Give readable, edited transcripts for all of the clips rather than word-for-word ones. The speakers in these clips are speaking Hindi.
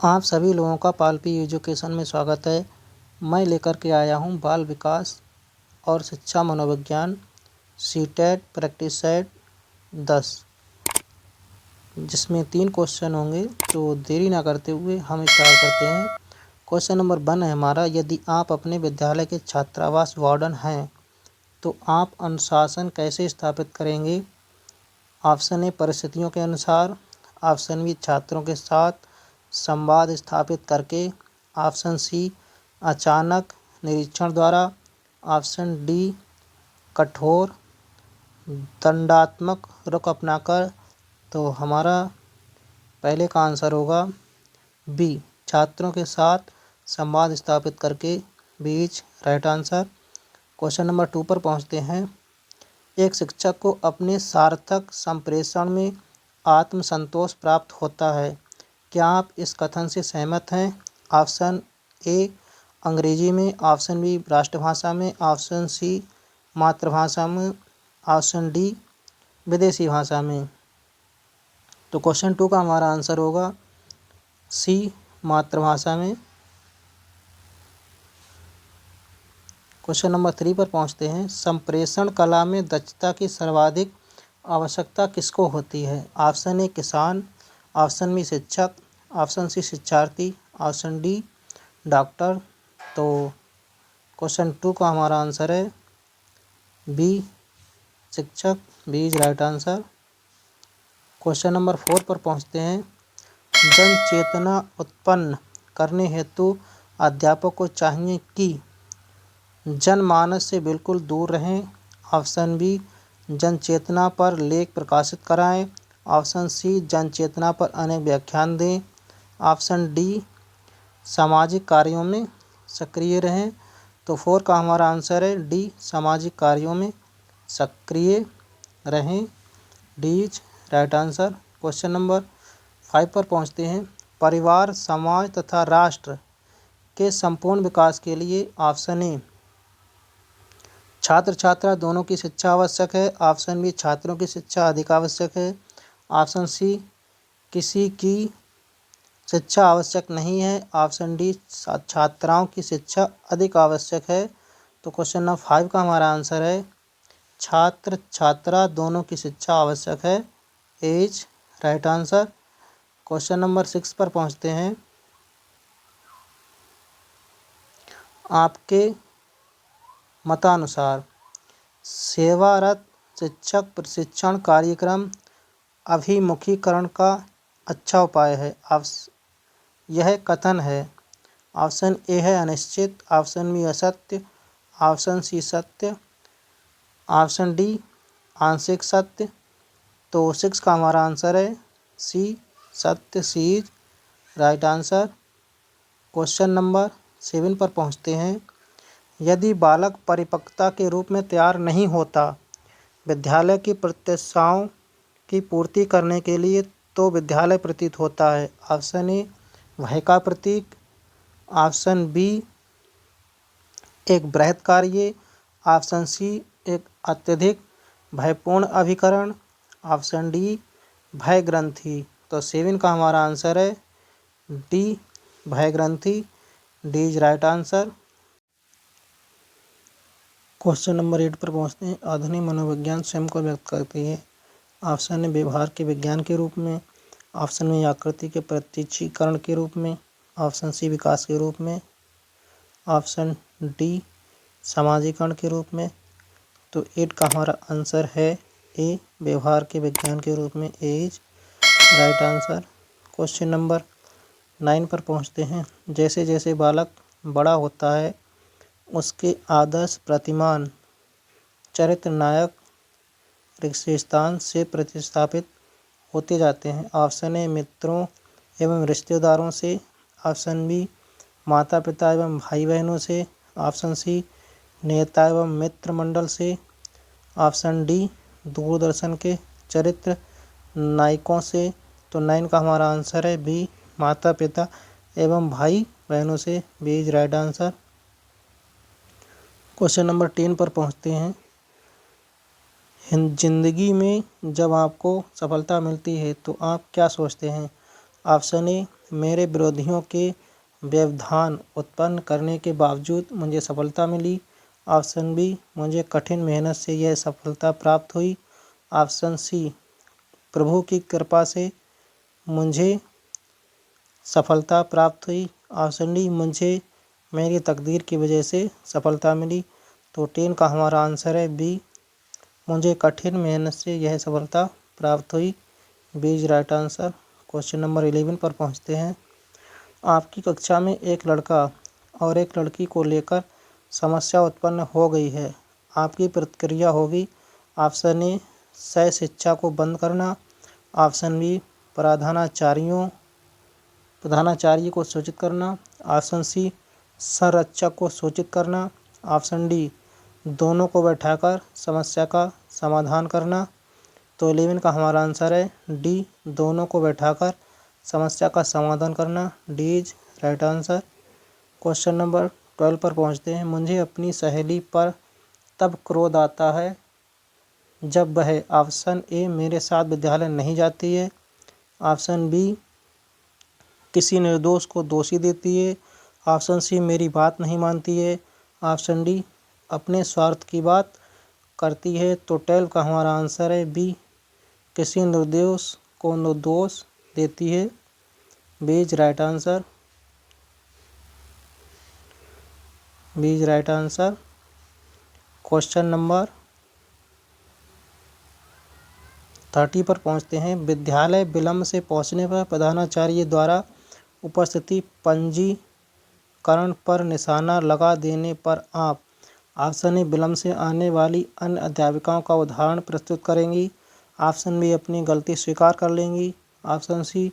आप सभी लोगों का पालपी एजुकेशन में स्वागत है। मैं लेकर के आया हूँ बाल विकास और शिक्षा मनोविज्ञान सीटेट प्रैक्टिस सेट 10, जिसमें 3 क्वेश्चन होंगे। तो देरी ना करते हुए हम स्टार्ट करते हैं। क्वेश्चन नंबर 1 है हमारा, यदि आप अपने विद्यालय के छात्रावास वार्डन हैं तो आप अनुशासन कैसे स्थापित करेंगे? ऑप्शन ए परिस्थितियों के अनुसार, ऑप्शन बी छात्रों के साथ संवाद स्थापित करके, ऑप्शन सी अचानक निरीक्षण द्वारा, ऑप्शन डी कठोर दंडात्मक रुख अपनाकर। तो हमारा पहले का आंसर होगा बी, छात्रों के साथ संवाद स्थापित करके, बीच राइट आंसर। क्वेश्चन नंबर 2 पर पहुंचते हैं। एक शिक्षक को अपने सार्थक संप्रेषण में आत्मसंतोष प्राप्त होता है। क्या आप इस कथन से सहमत हैं? ऑप्शन ए अंग्रेजी में, ऑप्शन बी राष्ट्रभाषा में, ऑप्शन सी मातृभाषा में, ऑप्शन डी विदेशी भाषा में। तो क्वेश्चन 2 का हमारा आंसर होगा सी मातृभाषा में। क्वेश्चन नंबर 3 पर पहुंचते हैं। संप्रेषण कला में दक्षता की सर्वाधिक आवश्यकता किसको होती है? ऑप्शन ए किसान, ऑप्शन बी शिक्षक, ऑप्शन सी शिक्षार्थी, ऑप्शन डी डॉक्टर। तो क्वेश्चन 2 का हमारा आंसर है बी शिक्षक, B is right answer. Question number 4 पर पहुंचते हैं। जन चेतना उत्पन्न करने हेतु अध्यापक को चाहिए कि जनमानस से बिल्कुल दूर रहें। ऑप्शन बी जन चेतना पर लेख प्रकाशित कराएं, ऑप्शन सी जन चेतना पर अनेक व्याख्यान दें, ऑप्शन डी सामाजिक कार्यों में सक्रिय रहें। तो 4 का हमारा आंसर है डी, सामाजिक कार्यों में सक्रिय रहें, D is right answer. Question number 5 पर पहुंचते हैं। परिवार, समाज तथा राष्ट्र के संपूर्ण विकास के लिए ऑप्शन ए छात्र छात्रा दोनों की शिक्षा आवश्यक है, ऑप्शन बी छात्रों की शिक्षा अधिक आवश्यक है, ऑप्शन सी किसी की शिक्षा आवश्यक नहीं है, ऑप्शन डी छात्राओं की शिक्षा अधिक आवश्यक है। तो क्वेश्चन नंबर 5 का हमारा आंसर है छात्र छात्रा दोनों की शिक्षा आवश्यक है, as right answer. Question number 6 पर पहुंचते हैं। आपके मतानुसार सेवारत शिक्षक प्रशिक्षण कार्यक्रम अभिमुखीकरण का अच्छा उपाय है? यह कथन है। ऑप्शन ए है अनिश्चित, ऑप्शन बी असत्य, ऑप्शन सी सत्य, ऑप्शन डी आंशिक सत्य। तो 6 का हमारा आंसर है सी सत्य, C is right answer. Question number 7 पर पहुंचते हैं। यदि बालक परिपक्वता के रूप में तैयार नहीं होता विद्यालय की प्रत्याशाओं की पूर्ति करने के लिए, तो विद्यालय प्रतीत होता है। ऑप्शन ए भय का प्रतीक, ऑप्शन बी एक बृहत् कार्य, ऑप्शन सी एक अत्यधिक भयपूर्ण अभिकरण, ऑप्शन डी भय ग्रंथि। तो 7 का हमारा आंसर है डी भय ग्रंथि, D is right answer. Question number 8 पर पहुंचते हैं। आधुनिक मनोविज्ञान स्वयं को व्यक्त करती है। ऑप्शन ए व्यवहार के विज्ञान के रूप में, ऑप्शन में आकृति के प्रत्यक्षीकरण के रूप में, ऑप्शन सी विकास के रूप में, ऑप्शन डी सामाजिकरण के रूप में। तो 8 का हमारा आंसर है ए व्यवहार के विज्ञान के रूप में, A is right answer. Question number 9 पर पहुंचते हैं। जैसे जैसे बालक बड़ा होता है उसके आदर्श प्रतिमान चरित्र नायक रिक्तस्थान से प्रतिस्थापित होते जाते हैं। ऑप्शन ए मित्रों एवं रिश्तेदारों से, ऑप्शन बी माता पिता एवं भाई बहनों से, ऑप्शन सी नेता एवं मित्र मंडल से, ऑप्शन डी दूरदर्शन के चरित्र नायकों से। तो 9 का हमारा आंसर है बी माता पिता एवं भाई बहनों से, B is right answer. Question number 10 पर पहुंचते हैं। जिंदगी में जब आपको सफलता मिलती है तो आप क्या सोचते हैं? ऑप्शन ए मेरे विरोधियों के व्यवधान उत्पन्न करने के बावजूद मुझे सफलता मिली। ऑप्शन बी, मुझे कठिन मेहनत से यह सफलता प्राप्त हुई। ऑप्शन सी, प्रभु की कृपा से मुझे सफलता प्राप्त हुई। ऑप्शन डी, मुझे मेरी तकदीर की वजह से सफलता मिली। तो 10 का हमारा आंसर है बी, मुझे कठिन मेहनत से यह सफलता प्राप्त हुई। B is right answer. Question number 11 पर पहुंचते हैं। आपकी कक्षा में एक लड़का और एक लड़की को लेकर समस्या उत्पन्न हो गई है। आपकी प्रतिक्रिया होगी ऑप्शन ए, सह शिक्षा को बंद करना। ऑप्शन बी, प्रधानाचार्य को सूचित करना। ऑप्शन सी, संरक्षक को सूचित करना। ऑप्शन डी, दोनों को बैठाकर समस्या का समाधान करना। तो 11 का हमारा आंसर है डी, दोनों को बैठाकर समस्या का समाधान करना। D is right answer. Question number 12 पर पहुंचते हैं। मुझे अपनी सहेली पर तब क्रोध आता है जब वह ऑप्शन ए, मेरे साथ विद्यालय नहीं जाती है। ऑप्शन बी, किसी निर्दोष को दोषी देती है। ऑप्शन सी, मेरी बात नहीं मानती है। ऑप्शन डी, अपने स्वार्थ की बात करती है। तो 12 का हमारा आंसर है बी, किसी निर्दोष को दोष देती है। B is right answer. B is right answer. Question number 30 पर पहुंचते हैं। विद्यालय विलंब से पहुंचने पर प्रधानाचार्य द्वारा उपस्थिति पंजीकरण पर निशाना लगा देने पर आप ऑप्शन ए, विलंब से आने वाली अन्य अध्यापिकाओं का उदाहरण प्रस्तुत करेंगी। ऑप्शन बी, अपनी गलती स्वीकार कर लेंगी। ऑप्शन सी,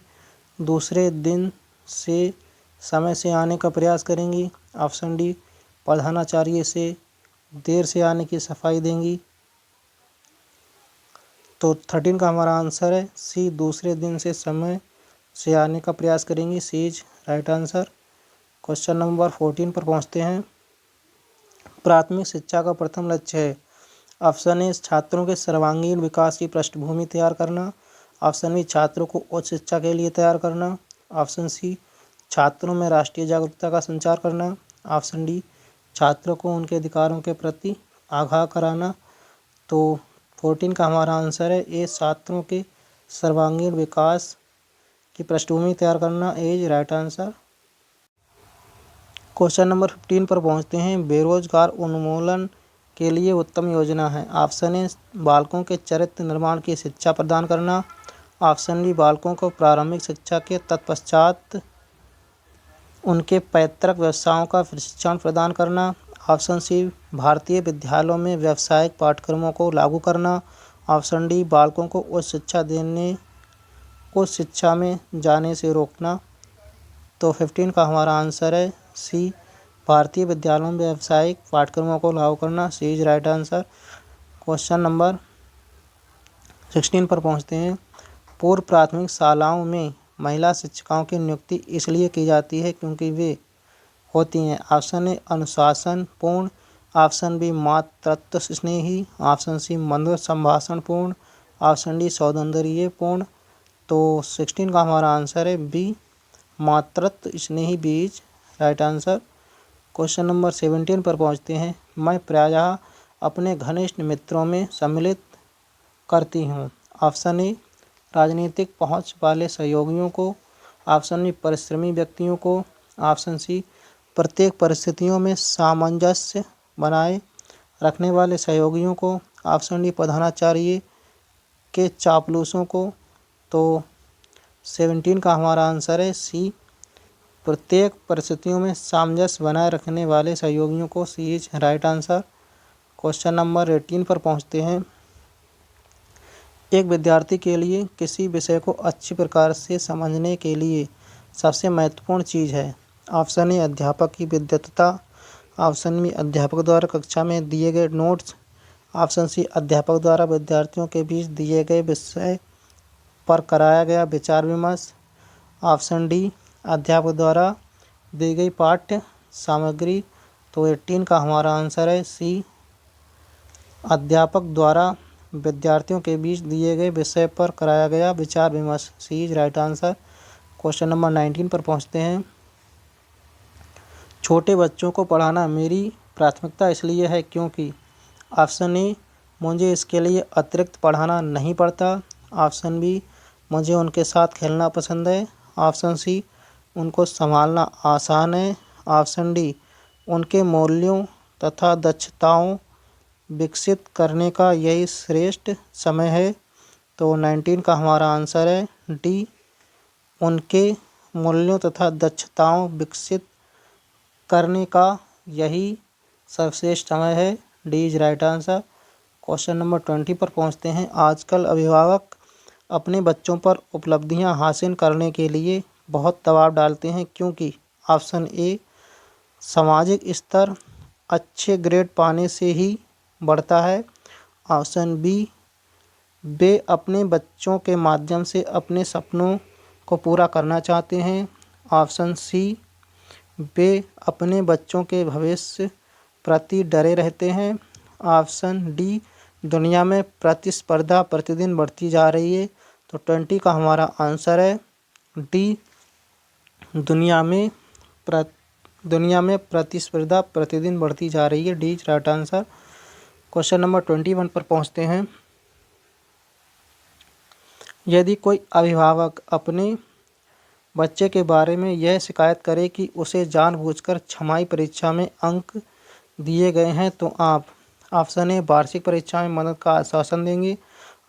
दूसरे दिन से समय से आने का प्रयास करेंगी। ऑप्शन डी, प्रधानाचार्य से देर से आने की सफाई देंगी। तो 13 का हमारा आंसर है सी, दूसरे दिन से समय से आने का प्रयास करेंगी। C is right answer. Question number 14 पर पहुंचते हैं। प्राथमिक शिक्षा का प्रथम लक्ष्य है। ऑप्शन ए, छात्रों के सर्वांगीण विकास की पृष्ठभूमि तैयार करना। ऑप्शन बी, छात्रों को उच्च शिक्षा के लिए तैयार करना। ऑप्शन सी, छात्रों में राष्ट्रीय जागरूकता का संचार करना। ऑप्शन डी, छात्रों को उनके अधिकारों के प्रति आगाह कराना। तो 14 का हमारा आंसर है ए, छात्रों के सर्वांगीण विकास की पृष्ठभूमि तैयार करना। Is right answer. Question number 15 पर पहुंचते हैं। बेरोजगार उन्मूलन के लिए उत्तम योजना है। ऑप्शन ए, बालकों के चरित्र निर्माण की शिक्षा प्रदान करना। ऑप्शन बी, बालकों को प्रारंभिक शिक्षा के तत्पश्चात उनके पैतृक व्यवसायों का प्रशिक्षण प्रदान करना। ऑप्शन सी, भारतीय विद्यालयों में व्यावसायिक पाठ्यक्रमों को लागू करना। ऑप्शन डी, बालकों को उच्च शिक्षा में जाने से रोकना। तो 15 का हमारा आंसर है सी, भारतीय विद्यालयों में व्यावसायिक पाठ्यक्रमों को लागू करना। C is right answer. Question number 16 पर पहुंचते हैं। पूर्व प्राथमिक शालाओं में महिला शिक्षिकाओं की नियुक्ति इसलिए की जाती है क्योंकि वे होती हैं ऑप्शन ए, अनुशासन पूर्ण। ऑप्शन बी, मातृत्व स्नेही। ऑप्शन सी, मधुर संभाषण पूर्ण। ऑप्शन डी, सौंदर्य पूर्ण। तो 16 का हमारा आंसर है बी, मातृत्व स्नेही। B is right answer. Question number 17 पर पहुंचते हैं। मैं प्रायः अपने घनिष्ठ मित्रों में सम्मिलित करती हूँ। ऑप्शन ए, राजनीतिक पहुँच वाले सहयोगियों को। ऑप्शन बी, परिश्रमी व्यक्तियों को। ऑप्शन सी, प्रत्येक परिस्थितियों में सामंजस्य बनाए रखने वाले सहयोगियों को। ऑप्शन डी, प्रधानाचार्य के चापलूसों को। तो 17 का हमारा आंसर है सी, प्रत्येक परिस्थितियों में सामंजस्य बनाए रखने वाले सहयोगियों को। C is right answer. Question number 18 पर पहुंचते हैं। एक विद्यार्थी के लिए किसी विषय को अच्छी प्रकार से समझने के लिए सबसे महत्वपूर्ण चीज़ है। ऑप्शन ए, अध्यापक की विद्वत्ता। ऑप्शन बी, अध्यापक द्वारा कक्षा में दिए गए नोट्स। ऑप्शन सी, अध्यापक द्वारा विद्यार्थियों के बीच दिए गए विषय पर कराया गया विचार विमर्श। ऑप्शन डी, अध्यापक द्वारा दी गई पाठ्य सामग्री। तो 18 का हमारा आंसर है सी, अध्यापक द्वारा विद्यार्थियों के बीच दिए गए विषय पर कराया गया विचार विमर्श। C is right answer. Question number 19 पर पहुंचते हैं। छोटे बच्चों को पढ़ाना मेरी प्राथमिकता इसलिए है क्योंकि ऑप्शन ए, मुझे इसके लिए अतिरिक्त पढ़ाना नहीं पड़ता। ऑप्शन बी, मुझे उनके साथ खेलना पसंद है। ऑप्शन सी, उनको संभालना आसान है। ऑप्शन डी, उनके मूल्यों तथा दक्षताओं विकसित करने का यही श्रेष्ठ समय है। तो 19 का हमारा आंसर है डी, उनके मूल्यों तथा दक्षताओं विकसित करने का यही सर्वश्रेष्ठ समय है। D is right answer. Question number 20 पर पहुंचते हैं। आजकल अभिभावक अपने बच्चों पर उपलब्धियां हासिल करने के लिए बहुत दबाव डालते हैं क्योंकि ऑप्शन ए, सामाजिक स्तर अच्छे ग्रेड पाने से ही बढ़ता है। ऑप्शन बी, वे अपने बच्चों के माध्यम से अपने सपनों को पूरा करना चाहते हैं। ऑप्शन सी, वे अपने बच्चों के भविष्य प्रति डरे रहते हैं। ऑप्शन डी, दुनिया में प्रतिस्पर्धा प्रतिदिन बढ़ती जा रही है। तो 20 का हमारा आंसर है डी, दुनिया में प्रतिस्पर्धा प्रतिदिन बढ़ती जा रही है। D is right answer. Question number 21 पर पहुंचते हैं। यदि कोई अभिभावक अपने बच्चे के बारे में यह शिकायत करे कि उसे जानबूझकर छमाही परीक्षा में अंक दिए गए हैं तो आप ऑप्शन ए, वार्षिक परीक्षा में मदद का आश्वासन देंगे।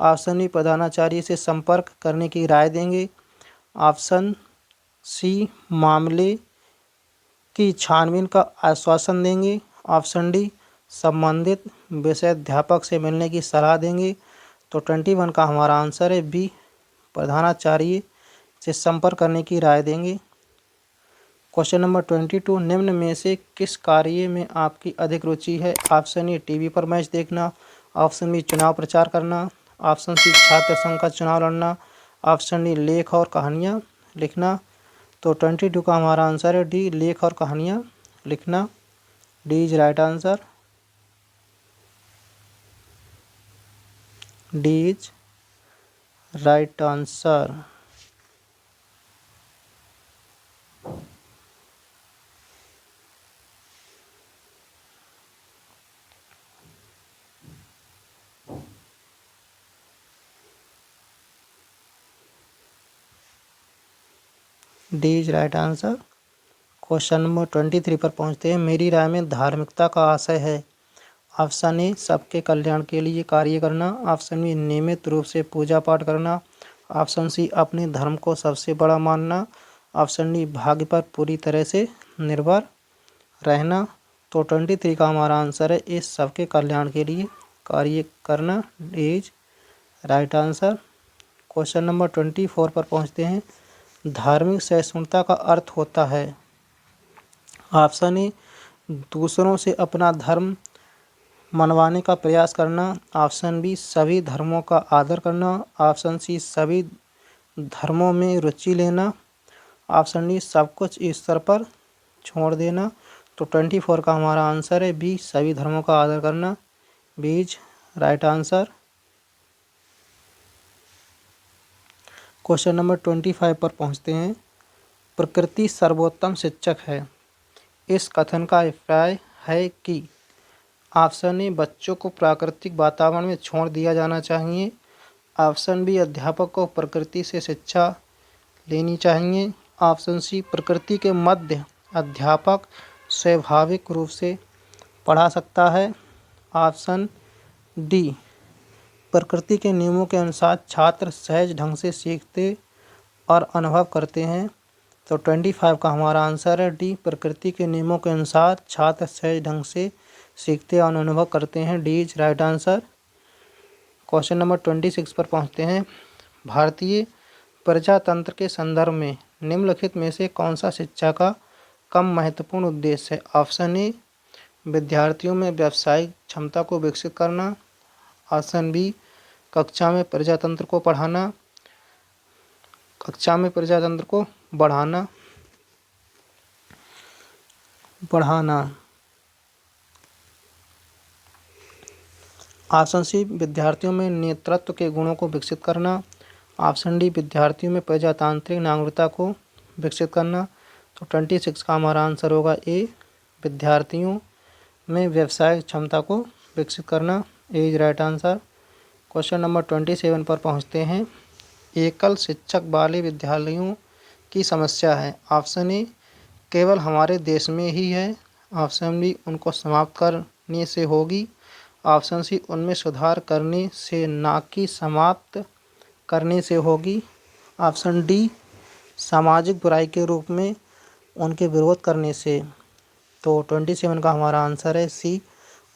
ऑप्शन बी, प्रधानाचार्य से संपर्क करने की राय देंगे। ऑप्शन सी, मामले की छानबीन का आश्वासन देंगे। ऑप्शन डी, संबंधित विषयाध्यापक से मिलने की सलाह देंगे। तो 21 का हमारा आंसर है बी, प्रधानाचार्य से संपर्क करने की राय देंगे। क्वेश्चन नंबर 22, निम्न में से किस कार्य में आपकी अधिक रुचि है? ऑप्शन ए, टीवी पर मैच देखना। ऑप्शन बी, चुनाव प्रचार करना। ऑप्शन सी, छात्र संघ का चुनाव लड़ना। ऑप्शन डी, लेख और कहानियाँ लिखना। तो 22 का हमारा आंसर है डी, लेख और कहानियाँ लिखना। D is right answer. D is right answer. D is right answer. Question number 23 पर पहुंचते हैं। मेरी राय में धार्मिकता का आशय है। ऑप्शन ए, सबके कल्याण के लिए कार्य करना। ऑप्शन बी, नियमित रूप से पूजा पाठ करना। ऑप्शन सी, अपने धर्म को सबसे बड़ा मानना। ऑप्शन डी, भाग्य पर पूरी तरह से निर्भर रहना। तो 23 का हमारा आंसर है इस सबके कल्याण के लिए कार्य करना। D is right answer. Question number 24 पर पहुंचते हैं। धार्मिक सहिष्णुता का अर्थ होता है। ऑप्शन ए, दूसरों से अपना धर्म मनवाने का प्रयास करना। ऑप्शन बी, सभी धर्मों का आदर करना। ऑप्शन सी, सभी धर्मों में रुचि लेना। ऑप्शन डी, सब कुछ ईश्वर पर छोड़ देना। तो 24 का हमारा आंसर है बी, सभी धर्मों का आदर करना। B is right answer. Question number 25 पर पहुंचते हैं। प्रकृति सर्वोत्तम शिक्षक है, इस कथन का अभिप्राय है कि ऑप्शन ए, बच्चों को प्राकृतिक वातावरण में छोड़ दिया जाना चाहिए। ऑप्शन बी, अध्यापक को प्रकृति से शिक्षा लेनी चाहिए। ऑप्शन सी, प्रकृति के मध्य अध्यापक स्वाभाविक रूप से पढ़ा सकता है। ऑप्शन डी, प्रकृति के नियमों के अनुसार छात्र सहज ढंग से सीखते और अनुभव करते हैं। तो 25 का हमारा आंसर है डी, प्रकृति के नियमों के अनुसार छात्र सहज ढंग से सीखते और अनुभव करते हैं। D is right answer. Question number 26 पर पहुंचते हैं। भारतीय प्रजातंत्र के संदर्भ में निम्नलिखित में से कौन सा शिक्षा का कम महत्वपूर्ण उद्देश्य है? ऑप्शन ए, विद्यार्थियों में व्यावसायिक क्षमता को विकसित करना। ऑप्शन बी, कक्षा में प्रजातंत्र को बढ़ाना। ऑप्शन सी, विद्यार्थियों में नेतृत्व के गुणों को विकसित करना। ऑप्शन डी विद्यार्थियों में प्रजातांत्रिक नागरिकता को विकसित करना। तो 26 का हमारा आंसर होगा ए, विद्यार्थियों में व्यवसायिक क्षमता को विकसित करना। A is right answer. Question number 27 पर पहुंचते हैं। एकल शिक्षक वाले विद्यालयों की समस्या है। ऑप्शन ए केवल हमारे देश में ही है। ऑप्शन बी उनको समाप्त करने से होगी। ऑप्शन सी उनमें सुधार करने से ना कि समाप्त करने से होगी। ऑप्शन डी सामाजिक बुराई के रूप में उनके विरोध करने से। तो 27 का हमारा आंसर है सी,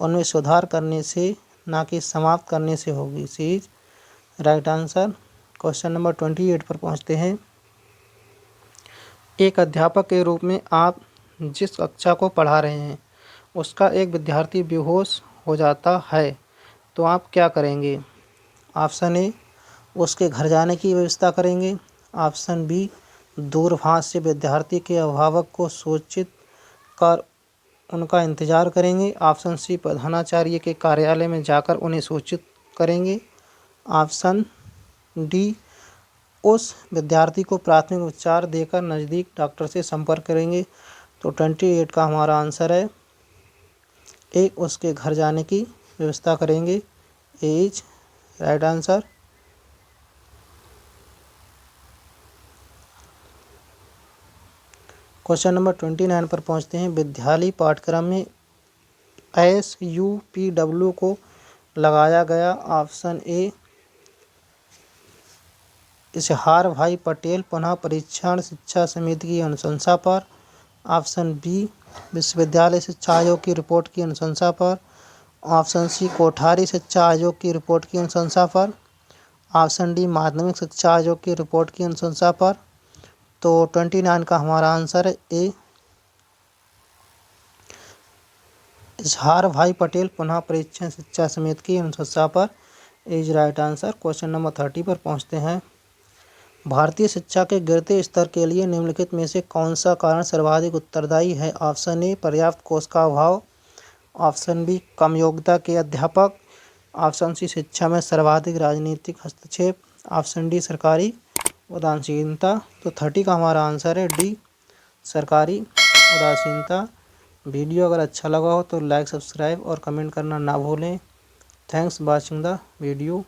उनमें सुधार करने से ना कि समाप्त करने से होगी। C is right answer. Question number 28 पर पहुंचते हैं। एक अध्यापक के रूप में आप जिस कक्षा को पढ़ा रहे हैं उसका एक विद्यार्थी बेहोश हो जाता है तो आप क्या करेंगे। ऑप्शन ए उसके घर जाने की व्यवस्था करेंगे। ऑप्शन बी दूरभाष से विद्यार्थी के अभिभावक को सूचित कर उनका इंतज़ार करेंगे। ऑप्शन सी प्रधानाचार्य के कार्यालय में जाकर उन्हें सूचित करेंगे। ऑप्शन डी उस विद्यार्थी को प्राथमिक उपचार देकर नज़दीक डॉक्टर से संपर्क करेंगे। तो 28 का हमारा आंसर है ए, उसके घर जाने की व्यवस्था करेंगे। A is right answer. Question number 29 पर पहुंचते हैं। विद्यालय पाठ्यक्रम में SUPW को लगाया गया। ऑप्शन ए इशहार भाई पटेल पुनः परीक्षण शिक्षा समिति की अनुशंसा पर। ऑप्शन बी विश्वविद्यालय शिक्षा आयोग की रिपोर्ट की अनुशंसा पर। ऑप्शन सी कोठारी शिक्षा आयोग की रिपोर्ट की अनुशंसा पर। ऑप्शन डी माध्यमिक शिक्षा आयोग की रिपोर्ट की अनुशंसा पर। तो 29 का हमारा आंसर है ए, इशहार भाई पटेल पुनः परीक्षण शिक्षा समिति की अनुशंसा पर। Is right answer. Question number 30 पर पहुंचते हैं। भारतीय शिक्षा के गिरते स्तर के लिए निम्नलिखित में से कौन सा कारण सर्वाधिक उत्तरदायी है। ऑप्शन ए पर्याप्त कोष का अभाव। ऑप्शन बी कम योग्यता के अध्यापक। ऑप्शन सी शिक्षा में सर्वाधिक राजनीतिक हस्तक्षेप। ऑप्शन डी सरकारी उदासीनता। तो 30 का हमारा आंसर है डी, सरकारी उदासीनता। वीडियो अगर अच्छा लगा हो तो लाइक, सब्सक्राइब और कमेंट करना ना भूलें। Thanks watching the video.